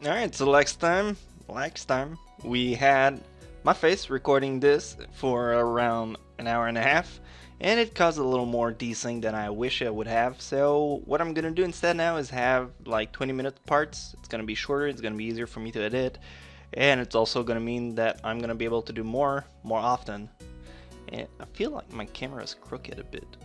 Alright, so last time, we had my face recording this for around an hour and a half, and it caused a little more desync than I wish I would have. So what I'm gonna do instead now is have like 20-minute parts. It's gonna be shorter, it's gonna be easier for me to edit, and it's also gonna mean that I'm gonna be able to do more often. And I feel like my camera is crooked a bit.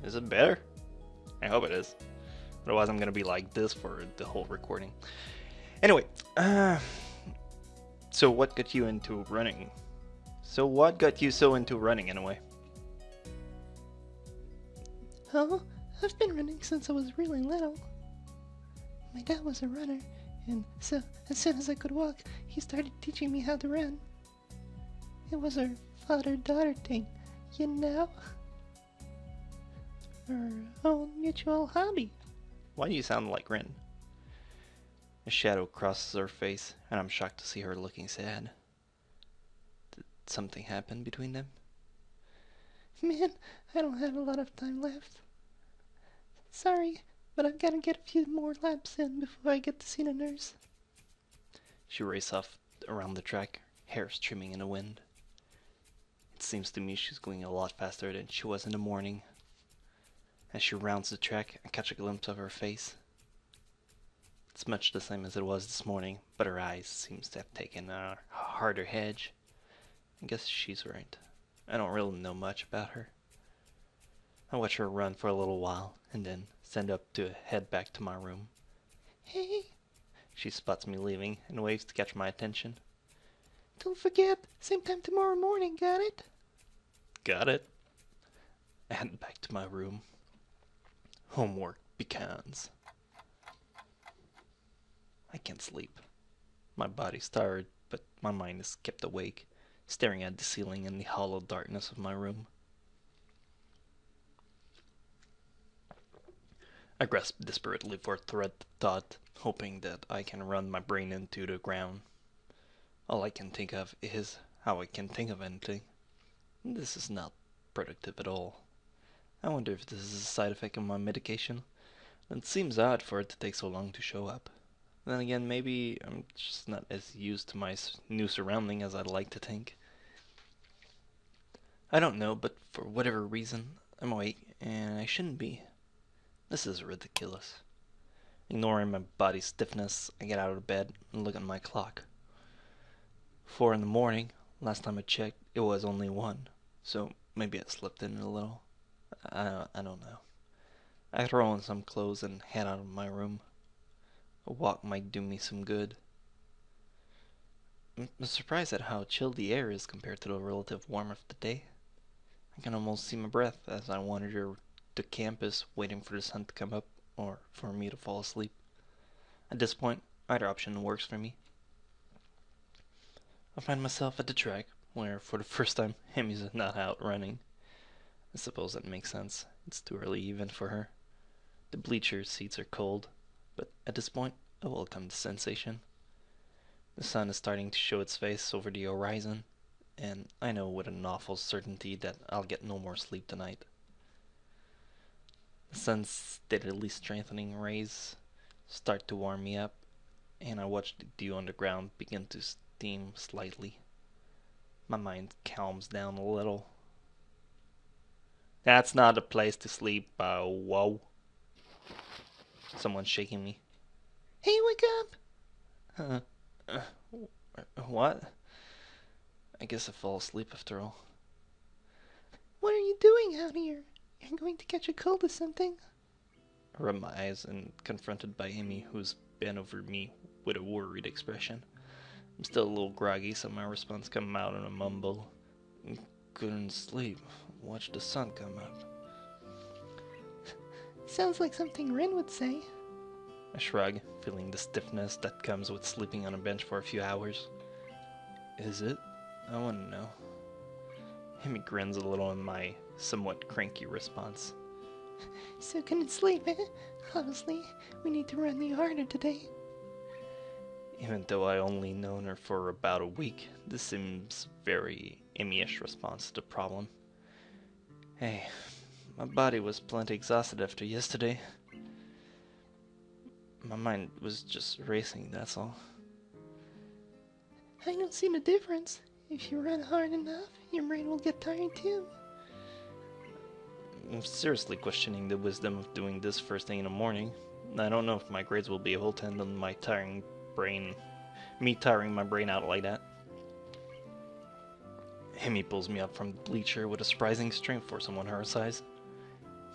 Is it better? I hope it is. Otherwise, I'm gonna be like this for the whole recording. Anyway, so what got you into running? So what got you so into running anyway? Oh, I've been running since I was really little. My dad was a runner, and so as soon as I could walk, he started teaching me how to run. It was our father-daughter thing, you know? Our own mutual hobby. Why do you sound like Rin? A shadow crosses her face, and I'm shocked to see her looking sad. Did something happen between them? Man, I don't have a lot of time left. Sorry, but I've got to get a few more laps in before I get to see the nurse. She races off around the track, hair streaming in the wind. It seems to me she's going a lot faster than she was in the morning. As she rounds the track, I catch a glimpse of her face. It's much the same as it was this morning, but her eyes seems to have taken a harder edge. I guess she's right. I don't really know much about her. I watch her run for a little while, and then stand up to head back to my room. Hey, She spots me leaving and waves to catch my attention. don't forget, same time tomorrow morning, got it? Got it. I head back to my room. Homework begins. I can't sleep. My body's tired, but my mind is kept awake, staring at the ceiling and the hollow darkness of my room. I grasp desperately for a thread of thought, hoping that I can run my brain into the ground. All I can think of is how I can think of anything. This is not productive at all. I wonder if this is a side effect of my medication. It seems odd for it to take so long to show up. Then again, maybe I'm just not as used to my new surrounding as I'd like to think. I don't know, but for whatever reason, I'm awake and I shouldn't be. This is ridiculous. Ignoring my body's stiffness, I get out of bed and look at my clock. 4 in the morning. Last time I checked, it was only 1. So maybe I slept in a little. I don't know. I throw on some clothes and head out of my room. A walk might do me some good. I'm surprised at how chill the air is compared to the relative warmth of the day. I can almost see my breath as I wander the campus waiting for the sun to come up or for me to fall asleep. At this point, either option works for me. I find myself at the track, where for the first time Emmy's not out running. I suppose that makes sense. It's too early even for her. The bleacher seats are cold, but at this point, I welcome the sensation. The sun is starting to show its face over the horizon, and I know with an awful certainty that I'll get no more sleep tonight. The sun's steadily strengthening rays start to warm me up, and I watch the dew on the ground begin to steam slightly. My mind calms down a little. That's not a place to sleep, whoa. Someone's shaking me. Hey, wake up! What? I guess I fall asleep after all. What are you doing out here? You're going to catch a cold or something. I rub my eyes and confronted by Amy, who's bent over me with a worried expression. I'm still a little groggy, so my response comes out in a mumble. Couldn't sleep. Watch the sun come up. Sounds like something Rin would say. I shrug, feeling the stiffness that comes with sleeping on a bench for a few hours. Is it? I want to know. Amy grins a little in my somewhat cranky response. So couldn't sleep, eh? Honestly, we need to run you harder today. Even though I only known her for about a week, this seems very Amy-ish response to the problem. Hey, my body was plenty exhausted after yesterday. My mind was just racing, that's all. I don't see the difference. If you run hard enough, your brain will get tired too. I'm seriously questioning the wisdom of doing this first thing in the morning. I don't know if my grades will be able to handle me tiring my brain out like that. Himi pulls me up from the bleacher with a surprising strength for someone her size.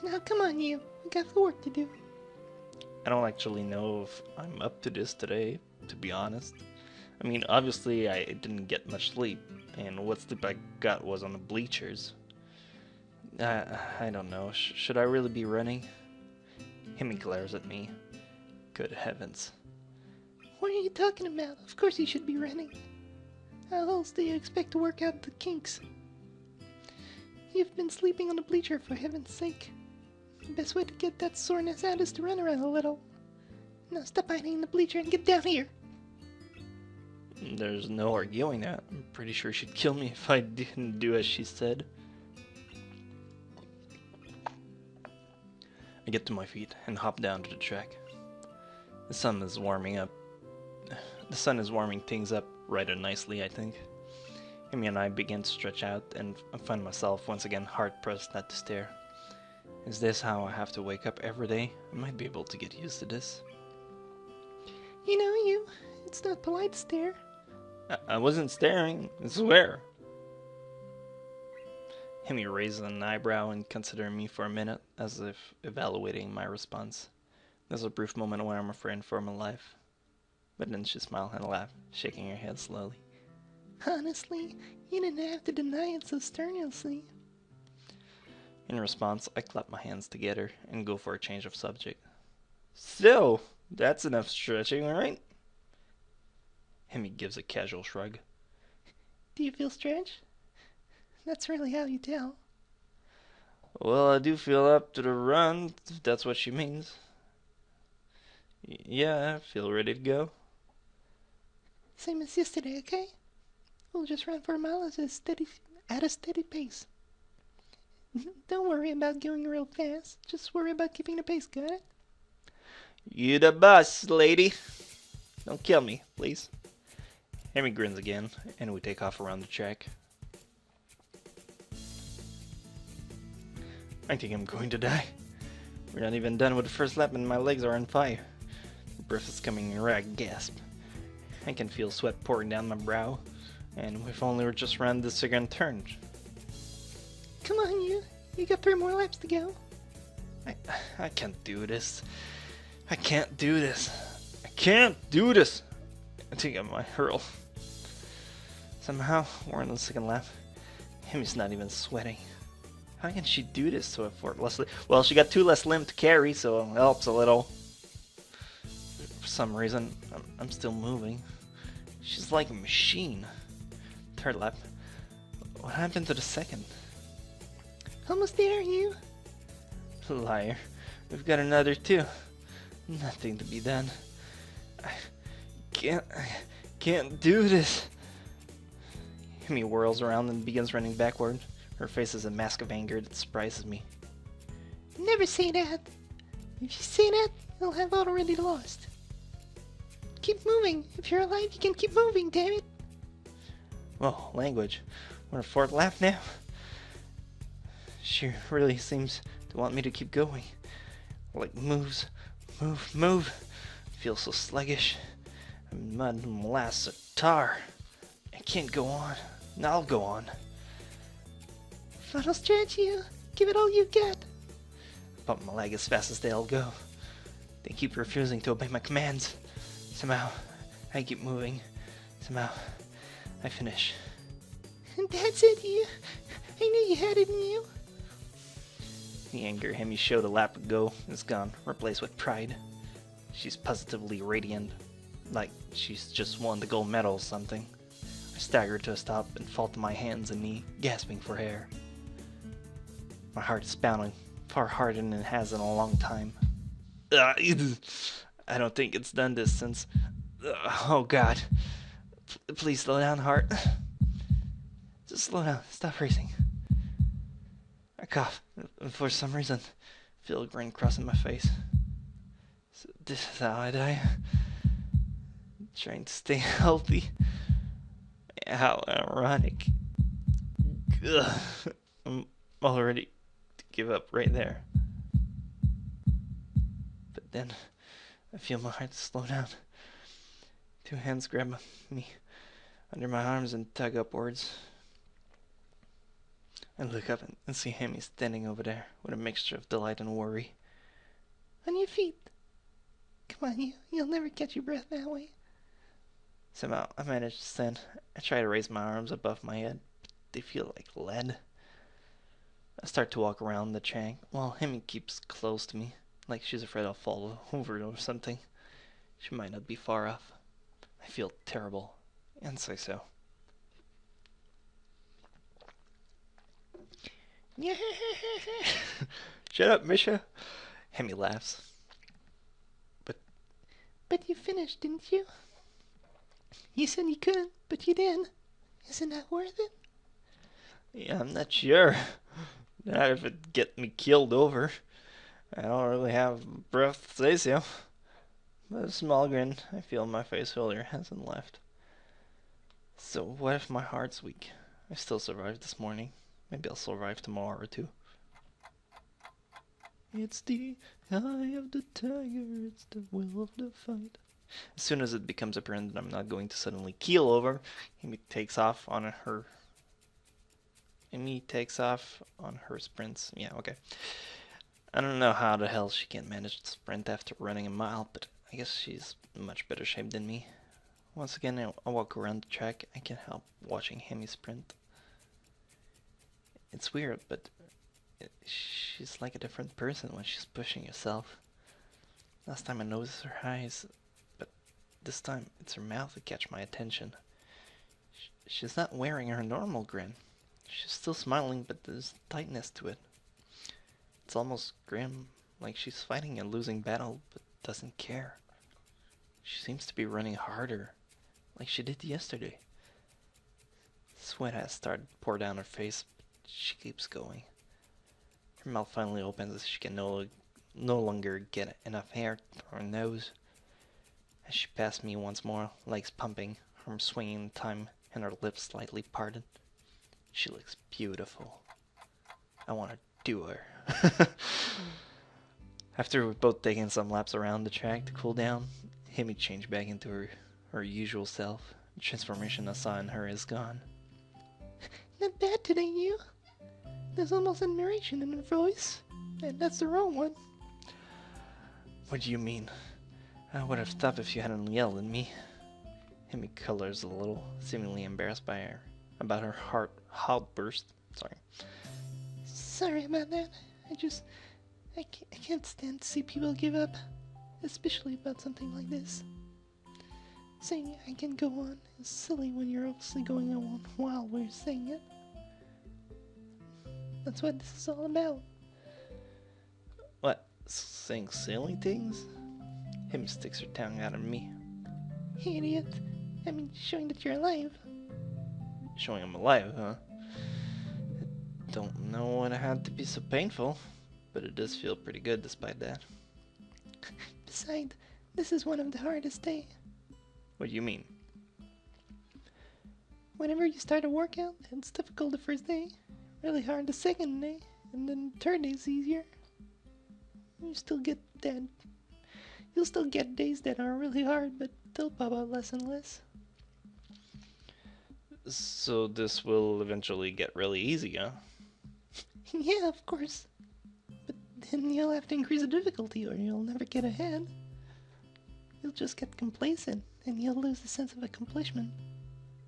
Now come on, you. We got work to do. I don't actually know if I'm up to this today, to be honest. I mean, obviously I didn't get much sleep, and what sleep I got was on the bleachers. I don't know. Should I really be running? Himi glares at me. Good heavens. What are you talking about? Of course you should be running. How else do you expect to work out the kinks? You've been sleeping on the bleacher, for heaven's sake. The best way to get that soreness out is to run around a little. Now stop hiding in the bleacher and get down here. There's no arguing that. I'm pretty sure she'd kill me if I didn't do as she said. I get to my feet and hop down to the track. The sun is warming things up rather nicely, I think. Amy and I begin to stretch out, and I find myself once again hard-pressed not to stare. Is this how I have to wake up every day? I might be able to get used to this. You know, it's not polite to stare. I wasn't staring, I swear. Hemi raises an eyebrow and considers me for a minute, as if evaluating my response. There's a brief moment where I'm afraid for my life. But then she smiles and laughs, shaking her head slowly. Honestly, you didn't have to deny it so strenuously. In response, I clap my hands together and go for a change of subject. So, that's enough stretching, right? Hemi gives a casual shrug. Do you feel stretched? That's really how you tell. Well, I do feel up to the run, if that's what she means. Yeah, I feel ready to go. Same as yesterday, okay? We'll just run for a mile at a steady pace. Don't worry about going real fast. Just worry about keeping the pace, got it? You the boss, lady. Don't kill me, please. Hemi grins again, and we take off around the track. I think I'm going to die. We're not even done with the first lap and my legs are on fire. The breath is coming in a rag gasp. I can feel sweat pouring down my brow, and we've only just run the second turn. Come on, you got 3 more laps to go. I can't do this. I can't do this. I can't do this. I think I might hurl. Somehow, we're on the second lap. Hemi's not even sweating. How can she do this so effortlessly? Well, she got 2 less limb to carry, so it helps a little. For some reason, I'm still moving. She's like a machine. Third lap. What happened to the second? Almost there, you. Liar. We've got another 2. Nothing to be done. I can't do this. Hemi whirls around and begins running backward. Her face is a mask of anger that surprises me. Never say that. If you say that, you'll have already lost. Keep moving. If you're alive, you can keep moving, damn it. Whoa, language. We're a 4th lap now. She really seems to want me to keep going. Like move. I feel so sluggish. I'm mud and molasses or tar. I can't go on. I'll go on. Final stretch, you. Give it all you got. Pump my leg as fast as they'll go. They keep refusing to obey my commands. Somehow, I keep moving. Somehow, I finish. That's it, you. I knew you had it in you. The anger Hemi showed a lap ago is gone, replaced with pride. She's positively radiant, like she's just won the gold medal or something. I stagger to a stop and fall to my hands and knee, gasping for air. My heart is pounding far harder than it has in a long time. I don't think it's done this since... oh God. Please slow down, heart. Just slow down. Stop racing. I cough. For some reason, I feel a grin crossing my face. This is how I die. Trying to stay healthy. How ironic. Ugh. I'm all ready to give up right there. But then I feel my heart slow down. Two hands grab me under my arms and tug upwards. I look up and see Hammy standing over there with a mixture of delight and worry. On your feet. Come on, you'll never catch your breath that way. Somehow I manage to stand. I try to raise my arms above my head, but they feel like lead. I start to walk around the shack while Hemi keeps close to me, like she's afraid I'll fall over or something. She might not be far off. I feel terrible, and say so. Shut up, Misha. Hemi laughs. But you finished, didn't you? You said you couldn't, but you did. Isn't that worth it? Yeah, I'm not sure. Not if it'd get me killed over. I don't really have breath to say so. But a small grin I feel on my face earlier hasn't left. So what if my heart's weak? I still survived this morning. Maybe I'll survive tomorrow or two. It's the eye of the tiger, it's the will of the fight. As soon as it becomes apparent that I'm not going to suddenly keel over, Amy takes off on her sprints. Yeah, okay. I don't know how the hell she can manage to sprint after running a mile, but I guess she's in much better shape than me. Once again, I walk around the track. I can't help watching Hemi sprint. It's weird, but she's like a different person when she's pushing herself. Last time I noticed her eyes, but this time it's her mouth that catch my attention. She's not wearing her normal grin. She's still smiling, but there's tightness to it. It's almost grim, like she's fighting a losing battle, but doesn't care. She seems to be running harder, like she did yesterday. Sweat has started to pour down her face, but she keeps going. Her mouth finally opens as she can no longer get enough air to her nose. As she passed me once more, legs pumping, arms swinging in time, and her lips slightly parted. She looks beautiful. I want to do her. After we've both taken some laps around the track to cool down, Hemi changed back into her usual self. The transformation I saw in her is gone. Not bad today, you. There's almost admiration in her voice, and that's the wrong one. What do you mean? I would have stopped if you hadn't yelled at me. Hemi colors a little, seemingly embarrassed about her outburst. Sorry about that. I can't stand to see people give up, especially about something like this. Saying I can go on is silly when you're obviously going on while we're saying it. That's what this is all about. What? Saying silly things? Hemi sticks her tongue out at me. Hey, idiot. I mean, showing that you're alive. Showing I'm alive, huh? I don't know what it had to be so painful, but it does feel pretty good despite that. Besides, this is one of the hardest days. What do you mean? Whenever you start a workout, it's difficult the first day, really hard the second day, and then the third day is easier. You'll still get days that are really hard, but they'll pop out less and less. So this will eventually get really easy, huh? Yeah, of course. But then you'll have to increase the difficulty or you'll never get ahead. You'll just get complacent and you'll lose the sense of accomplishment.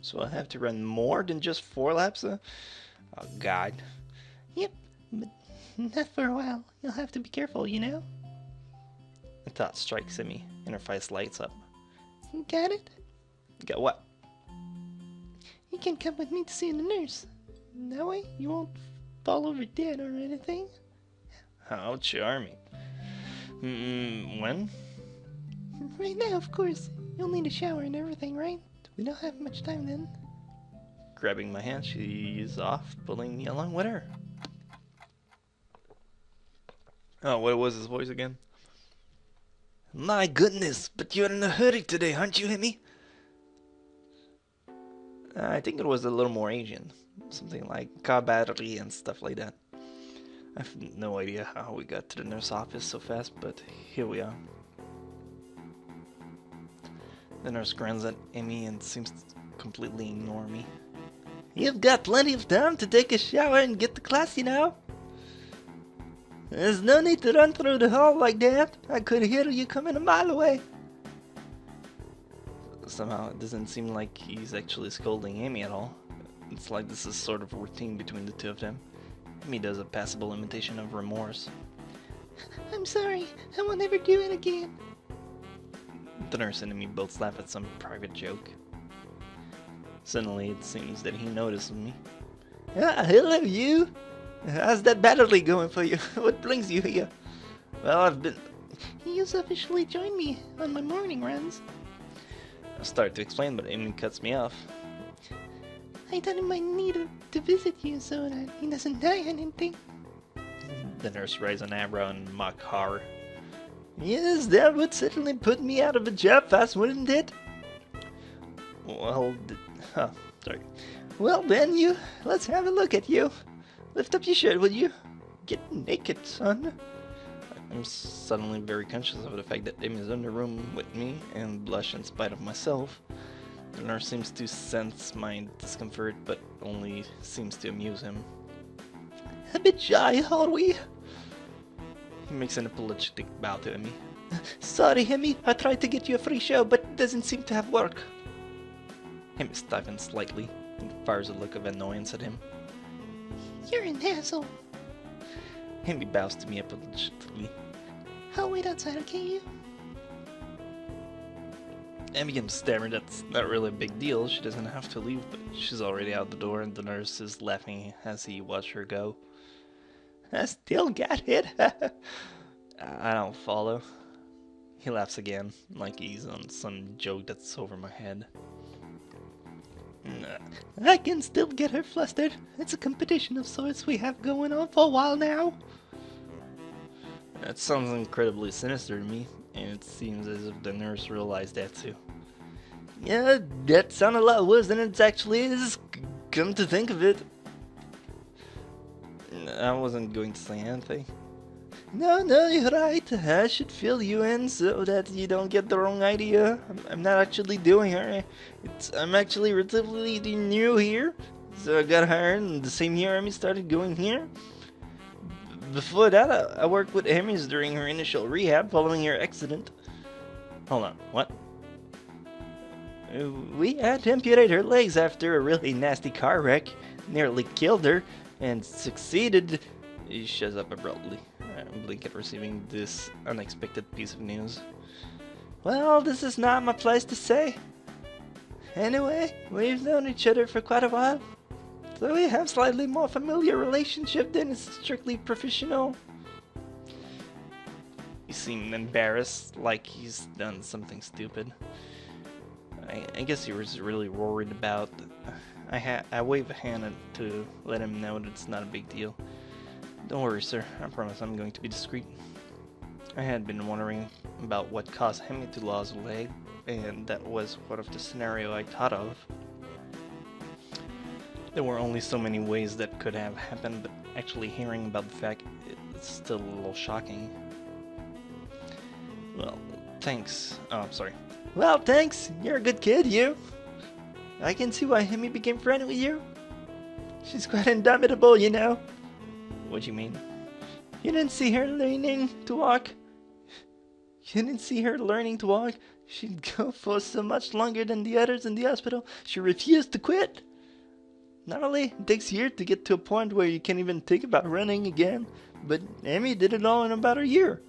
So I have to run more than just 4 laps? Oh, God. Yep, but not for a while. You'll have to be careful, you know? A thought strikes at me and her face lights up. Got it? Got what? You can come with me to see the nurse. That way you won't fall over dead or anything. How charming. When? Right now, of course. You'll need a shower and everything, right? We don't have much time then. Grabbing my hand, she's off, pulling me along with her. Oh, what was his voice again? My goodness, but you're in a hurry today, aren't you, Emmy? I think it was a little more Asian. Something like car battery and stuff like that. I have no idea how we got to the nurse office so fast, but here we are. The nurse grins at Emmy and seems to completely ignore me. You've got plenty of time to take a shower and get to class, you know. There's no need to run through the hall like that. I could hear you coming a mile away. Somehow it doesn't seem like he's actually scolding Amy at all. It's like this is sort of a routine between the two of them. Amy does a passable imitation of remorse. I'm sorry. I will never do it again. The nurse and Amy both laugh at some private joke. Suddenly it seems that he notices me. Ah, hello you! How's that battery going for you? What brings you here? Well, I've been... You officially joined me on my morning runs. I start to explain, but Amy cuts me off. I thought I might need to visit you so that he doesn't die or anything. The nurse raises an eyebrow in mock horror. Yes, that would certainly put me out of a job fast, wouldn't it? Well, sorry. Well then, let's have a look at you. Lift up your shirt, will you? Get naked, son. I'm suddenly very conscious of the fact that Amy is in the room with me and blush in spite of myself. The nurse seems to sense my discomfort, but only seems to amuse him. A bit shy, are we? He makes an apologetic bow to Emmy. Sorry, Emmy, I tried to get you a free show, but it doesn't seem to have worked. Emmy stiffens slightly and fires a look of annoyance at him. You're an asshole. Emmy bows to me apologetically. I'll wait outside, okay, you? Emmy begins staring. That's not really a big deal. She doesn't have to leave, but she's already out the door, and the nurse is laughing as he watches her go. I still got it. I don't follow. He laughs again, like he's on some joke that's over my head. I can still get her flustered. It's a competition of sorts we have going on for a while now. That sounds incredibly sinister to me, and it seems as if the nurse realized that too. Yeah, that sounded a lot worse than it actually is, come to think of it. I wasn't going to say anything. No, you're right. I should fill you in so that you don't get the wrong idea. I'm not actually doing her. I'm actually relatively new here. So I got hired, and the same year Amy started going here. Before that, I worked with Amy's during her initial rehab following her accident. Hold on, what? We had to amputate her legs after a really nasty car wreck. Nearly killed her, and succeeded. He shuts up abruptly. I blink at receiving this unexpected piece of news. Well, this is not my place to say. Anyway, we've known each other for quite a while, so we have slightly more familiar relationship than is strictly professional. He seemed embarrassed, like he's done something stupid. I guess he was really worried about... I wave a hand to let him know that it's not a big deal. Don't worry, sir. I promise I'm going to be discreet. I had been wondering about what caused him to lose a leg, and that was one of the scenario I thought of. There were only so many ways that could have happened, but actually hearing about the fact, it's still a little shocking. Well, thanks. Oh, I'm sorry. Well, thanks. You're a good kid, you. I can see why Hemi became friendly with you. She's quite indomitable, you know. What do you mean? You didn't see her learning to walk? You didn't see her learning to walk? She'd go for so much longer than the others in the hospital. She refused to quit. Not only it takes years to get to a point where you can't even think about running again, but Amy did it all in about a year.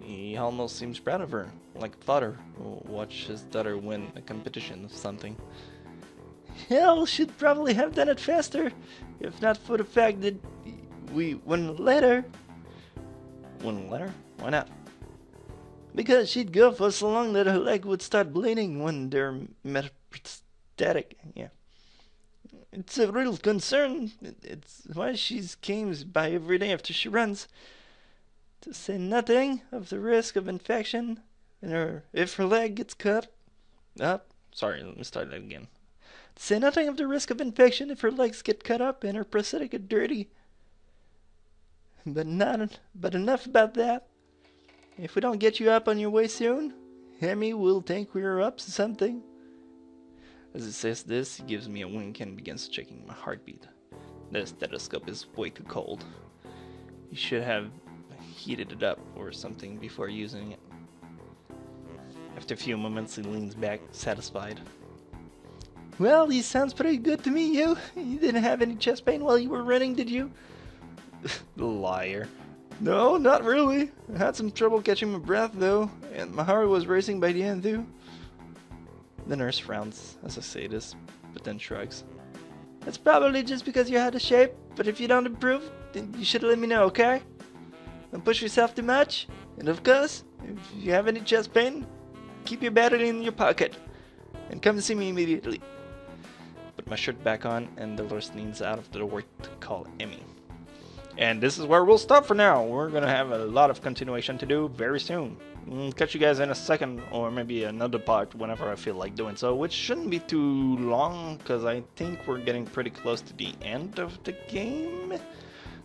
He almost seems proud of her, like a father who watched his daughter win a competition of something. Hell, she'd probably have done it faster, if not for the fact that we wouldn't let her. Wouldn't let her? Why not? Because she'd go for so long that her leg would start bleeding when they're metastatic. Yeah. It's a real concern. It's why she comes by every day after she runs. To say nothing of the risk of infection if her leg gets cut up. Sorry, let me start that again. To say nothing of the risk of infection if her legs get cut up and her prosthetic get dirty. But enough about that. If we don't get you up on your way soon, Emmy will think we're up to something. As it says this, he gives me a wink and begins checking my heartbeat. The stethoscope is way too cold. You should have heated it up or something before using it. After a few moments, he leans back, satisfied. Well, he sounds pretty good to me, you. You didn't have any chest pain while you were running, did you? Liar. No, not really. I had some trouble catching my breath, though, and my heart was racing by the end, too. The nurse frowns as I say this, but then shrugs. That's probably just because you're out of shape, but if you don't improve, then you should let me know, okay? Don't push yourself too much, and of course, if you have any chest pain, keep your battery in your pocket, and come see me immediately. Put my shirt back on, and Dolores leans out of the door to call Emmy. And this is where we'll stop for now. We're gonna have a lot of continuation to do very soon. Catch you guys in a second, or maybe another part whenever I feel like doing so, which shouldn't be too long, because I think we're getting pretty close to the end of the game.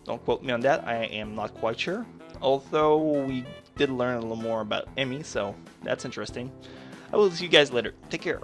Don't quote me on that, I am not quite sure. Although we did learn a little more about Emmy, so that's interesting. I will see you guys later. Take care.